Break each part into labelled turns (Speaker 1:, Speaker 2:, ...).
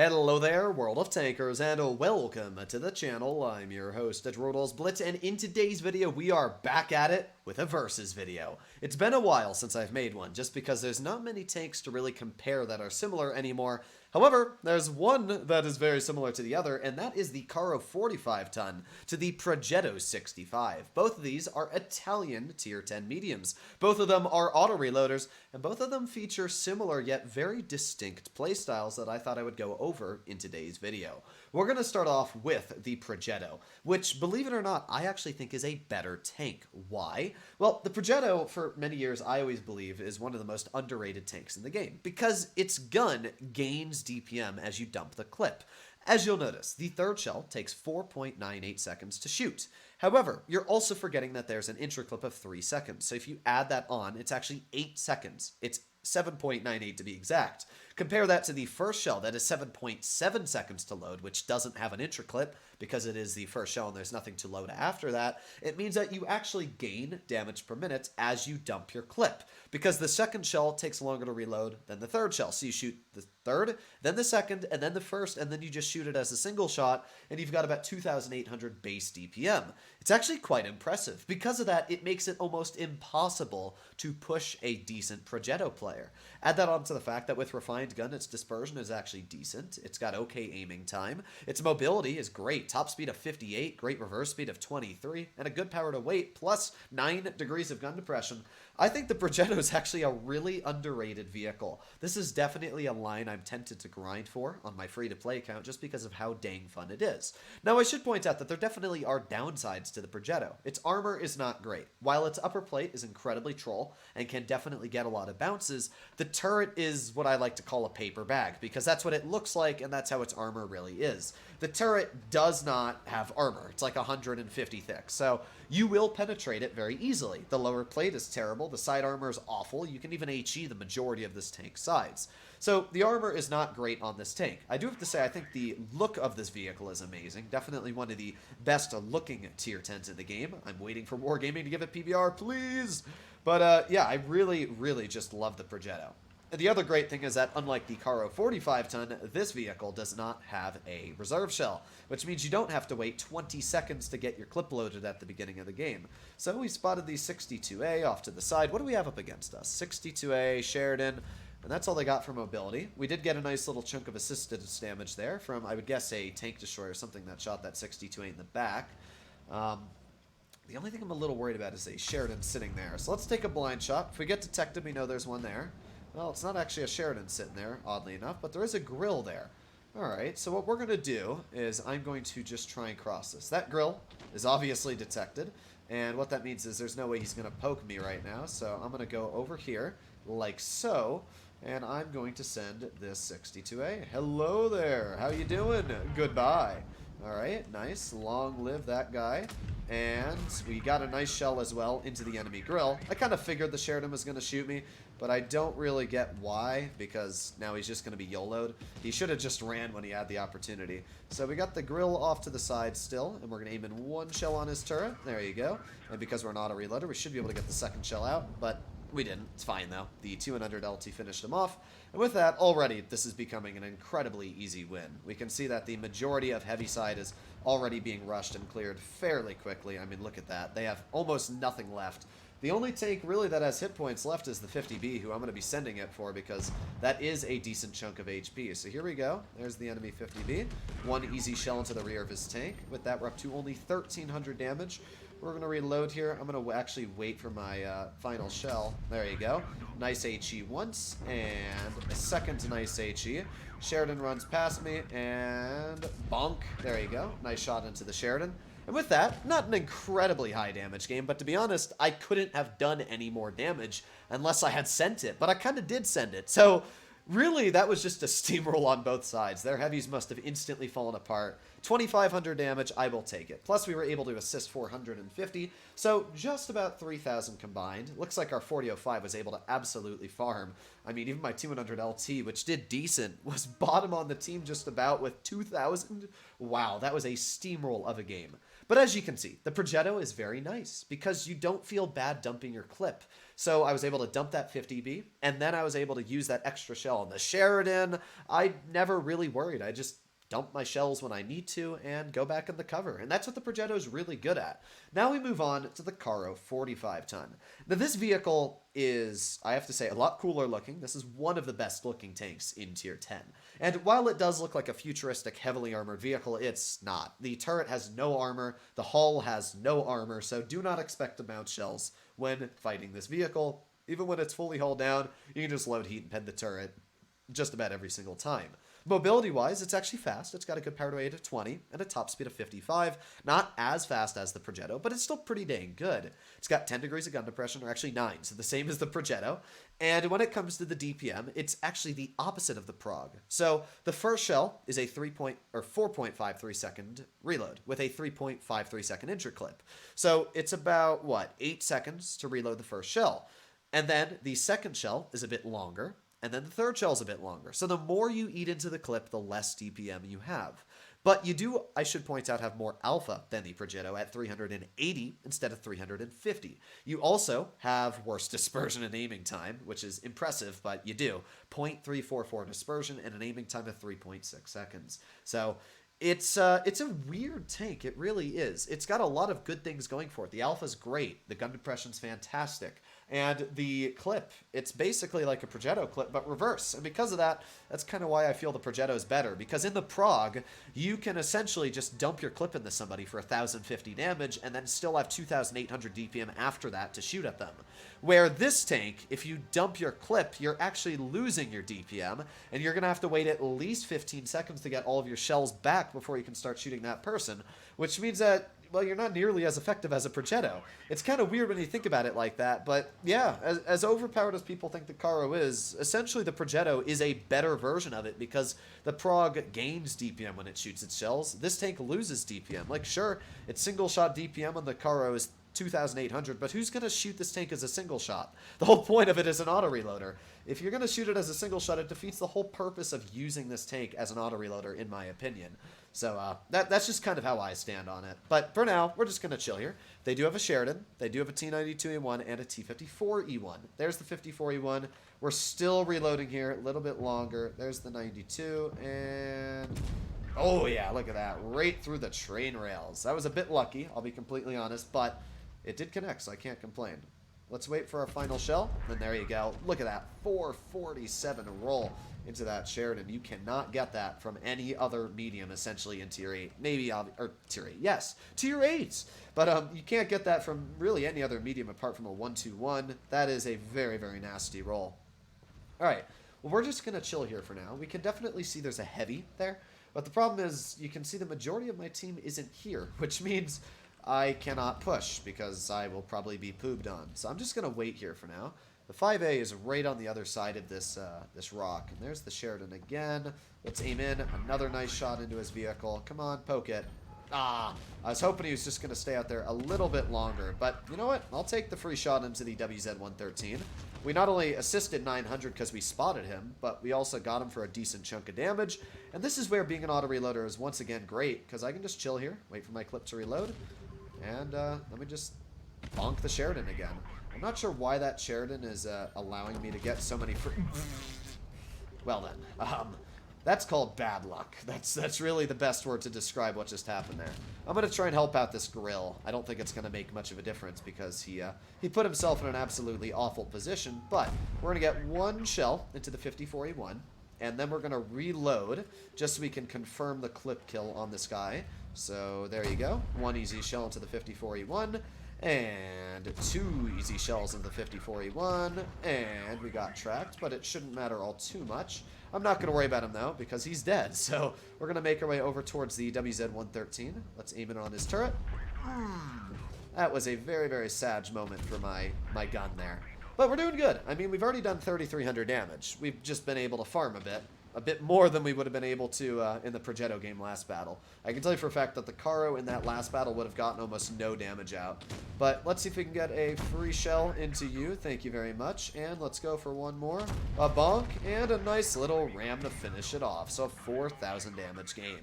Speaker 1: Hello there, World of Tankers, and welcome to the channel. I'm your host, Rodol's Blitz, and in today's video, we are back at it with a versus video. It's been a while since I've made one, just because there's not many tanks to really compare that are similar anymore. However, there's one that is very similar to the other, and that is the Caro 45-ton to the Progetto 65. Both of these are Italian Tier 10 mediums. Both of them are auto-reloaders, and both of them feature similar yet very distinct playstyles that I thought I would go over in today's video. We're going to start off with the Progetto, which, believe it or not, I actually think is a better tank. Why? Well, the Progetto, for many years, I always believe, is one of the most underrated tanks in the game, because its gun gains DPM as you dump the clip. As you'll notice, the third shell takes 4.98 seconds to shoot. However, you're also forgetting that there's an intro clip of 3 seconds, so if you add that on, it's actually 8 seconds. It's 7.98 to be exact. Compare that to the first shell that is 7.7 seconds to load, which doesn't have an intro clip because it is the first shell and there's nothing to load after that. It means that you actually gain damage per minute as you dump your clip, because the second shell takes longer to reload than the third shell. So you shoot the third, then the second, and then the first, and then you just shoot it as a single shot, and you've got about 2,800 base DPM. It's actually quite impressive. Because of that, it makes it almost impossible to push a decent Progetto player. Add that on to the fact that with refined gun, its dispersion is actually decent. It's got okay aiming time. Its mobility is great. Top speed of 58, great reverse speed of 23, and a good power to weight, plus 9 degrees of gun depression. I think the Progetto is actually a really underrated vehicle. This is definitely a line I'm tempted to grind for on my free-to-play account just because of how dang fun it is. Now, I should point out that there definitely are downsides to the Progetto. Its armor is not great. While its upper plate is incredibly troll and can definitely get a lot of bounces, the turret is what I like to call a paper bag, because that's what it looks like and that's how its armor really is. The turret does not have armor. It's like 150 thick, so you will penetrate it very easily. The lower plate is terrible. The side armor is awful. You can even HE the majority of this tank's sides. So the armor is not great on this tank. I do have to say I think the look of this vehicle is amazing. Definitely one of the best looking tier 10s in the game. I'm waiting for Wargaming to give it PBR, please. But yeah, I really just love the Progetto. And the other great thing is that, unlike the Caro 45-ton, this vehicle does not have a reserve shell, which means you don't have to wait 20 seconds to get your clip loaded at the beginning of the game. So we spotted the 62A off to the side. What do we have up against us? 62A, Sheridan, and that's all they got for mobility. We did get a nice little chunk of assistance damage there from, I would guess, a tank destroyer or something that shot that 62A in the back. The only thing I'm a little worried about is a Sheridan sitting there. So let's take a blind shot. If we get detected, we know there's one there. Well, it's not actually a Sheridan sitting there, oddly enough, but there is a grill there. Alright, so what we're going to do is I'm going to just try and cross this. That grill is obviously detected, and what that means is there's no way he's going to poke me right now, so I'm going to go over here, like so, and I'm going to send this 62A. Hello there, how you doing? Goodbye. Alright, nice, long live that guy. And we got a nice shell as well into the enemy grill. I kind of figured the Sheridan was going to shoot me, but I don't really get why, because now he's just going to be YOLO'd. He should have just ran when he had the opportunity. So we got the grill off to the side still, and we're going to aim in one shell on his turret. There you go. And because we're an auto-reloader, we should be able to get the second shell out, but we didn't. It's fine, though. The 200 LT finished him off. And with that, already, this is becoming an incredibly easy win. We can see that the majority of heavy side is already being rushed and cleared fairly quickly. I mean, look at that. They have almost nothing left. The only tank really that has hit points left is the 50B, who I'm going to be sending it for because that is a decent chunk of HP. So here we go. There's the enemy 50B. One easy shell into the rear of his tank. With that, we're up to only 1,300 damage. We're going to reload here. I'm going to actually wait for my final shell. There you go. Nice HE once, and a second nice HE. Sheridan runs past me, and bonk. There you go. Nice shot into the Sheridan. And with that, not an incredibly high damage game, but to be honest, I couldn't have done any more damage unless I had sent it, but I kind of did send it. So really, that was just a steamroll on both sides. Their heavies must have instantly fallen apart. 2,500 damage, I will take it. Plus, we were able to assist 450, so just about 3,000 combined. Looks like our 4005 was able to absolutely farm I mean, even my T100 LT, which did decent, was bottom on the team just about with 2,000. Wow, that was a steamroll of a game. But as you can see, the Progetto is very nice because you don't feel bad dumping your clip. So I was able to dump that 50B, and then I was able to use that extra shell on the Sheridan. I never really worried. I just dump my shells when I need to and go back in the cover. And that's what the Progetto is really good at. Now we move on to the Caro 45 ton. Now this vehicle is, I have to say, a lot cooler looking. This is one of the best looking tanks in tier 10. And while it does look like a futuristic, heavily armored vehicle, it's not. The turret has no armor, the hull has no armor, so do not expect to mount shells when fighting this vehicle. Even when it's fully hulled down, you can just load heat and pen the turret just about every single time. Mobility-wise, it's actually fast. It's got a good power to weight of 20 and a top speed of 55. Not as fast as the Progetto, but it's still pretty dang good. It's got 10 degrees of gun depression, or actually 9, so the same as the Progetto. And when it comes to the DPM, it's actually the opposite of the Prog. So the first shell is a 4.53 second reload with a 3.53 second entry clip. So it's about, 8 seconds to reload the first shell. And then the second shell is a bit longer. And then the third shell is a bit longer. So the more you eat into the clip, the less DPM you have. But you do, I should point out, have more alpha than the Progetto at 380 instead of 350. You also have worse dispersion and aiming time, which is impressive, but you do. 0.344 dispersion and an aiming time of 3.6 seconds. So it's a weird tank. It really is. It's got a lot of good things going for it. The alpha's great. The gun depression's fantastic. And the clip, it's basically like a Progetto clip, but reverse. And because of that, that's kind of why I feel the Progetto is better. Because in the Prog, you can essentially just dump your clip into somebody for 1,050 damage and then still have 2,800 DPM after that to shoot at them. Where this tank, if you dump your clip, you're actually losing your DPM, and you're going to have to wait at least 15 seconds to get all of your shells back before you can start shooting that person, which means that, well, you're not nearly as effective as a Progetto. It's kind of weird when you think about it like that, but yeah, as overpowered as people think the Caro is, essentially the Progetto is a better version of it because the Prog gains DPM when it shoots its shells. This tank loses DPM. Like, sure, its single shot DPM on the Caro is 2,800, but who's going to shoot this tank as a single shot? The whole point of it is an auto-reloader. If you're going to shoot it as a single shot, it defeats the whole purpose of using this tank as an auto-reloader, in my opinion. So that's just kind of how I stand on it. But for now, we're just going to chill here. They do have a Sheridan. They do have a T92E1 and a T54E1. There's the 54E1. We're still reloading here, a little bit longer. There's the 92, and oh yeah, look at that. Right through the train rails. That was a bit lucky, I'll be completely honest, but it did connect, so I can't complain. Let's wait for our final shell, and there you go. Look at that, 447 roll into that Sheridan. You cannot get that from any other medium, essentially, in Tier 8. Maybe, or Tier 8, yes, Tier 8! But you can't get that from really any other medium apart from a 121. That is a very, very nasty roll. Alright, well, we're just going to chill here for now. We can definitely see there's a heavy there, but the problem is you can see the majority of my team isn't here, which means I cannot push because I will probably be pooped on. So I'm just going to wait here for now. The 5A is right on the other side of this this rock. And there's the Sheridan again. Let's aim in. Another nice shot into his vehicle. Come on, poke it. Ah, I was hoping he was just going to stay out there a little bit longer. But you know what? I'll take the free shot into the WZ-113. We not only assisted 900 because we spotted him, but we also got him for a decent chunk of damage. And this is where being an auto-reloader is once again great, because I can just chill here, wait for my clip to reload, and let me just bonk the Sheridan again. I'm not sure why that Sheridan is allowing me to get so many free... Well then, that's called bad luck. That's really the best word to describe what just happened there. I'm going to try and help out this grill. I don't think it's going to make much of a difference because he put himself in an absolutely awful position, but we're going to get one shell into the 54E1, and then we're going to reload just so we can confirm the clip kill on this guy. So there you go. One easy shell into the 54E1, and two easy shells into the 54E1, and we got tracked, but it shouldn't matter all too much. I'm not going to worry about him, though, because he's dead. So we're going to make our way over towards the WZ-113. Let's aim it on his turret. That was a very, very sad moment for my gun there. But we're doing good. I mean, we've already done 3,300 damage. We've just been able to farm a bit. a bit more than we would have been able to in the Progetto game last battle. I can tell you for a fact that the Caro in that last battle would have gotten almost no damage out. But let's see if we can get a free shell into you. Thank you very much. And let's go for one more. A bonk and a nice little ram to finish it off. So a 4,000 damage gain.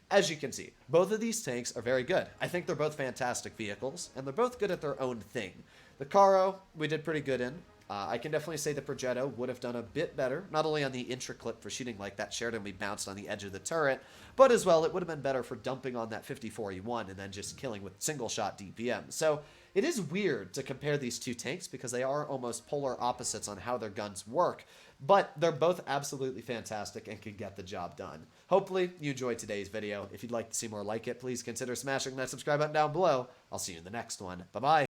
Speaker 1: As you can see, both of these tanks are very good. I think they're both fantastic vehicles, and they're both good at their own thing. The Caro, we did pretty good in. I can definitely say the Progetto would have done a bit better, not only on the intra-clip for shooting like that Sheridan we bounced on the edge of the turret, but as well, it would have been better for dumping on that 54E1 and then just killing with single-shot DPM. So it is weird to compare these two tanks because they are almost polar opposites on how their guns work, but they're both absolutely fantastic and can get the job done. Hopefully, you enjoyed today's video. If you'd like to see more like it, please consider smashing that subscribe button down below. I'll see you in the next one. Bye-bye.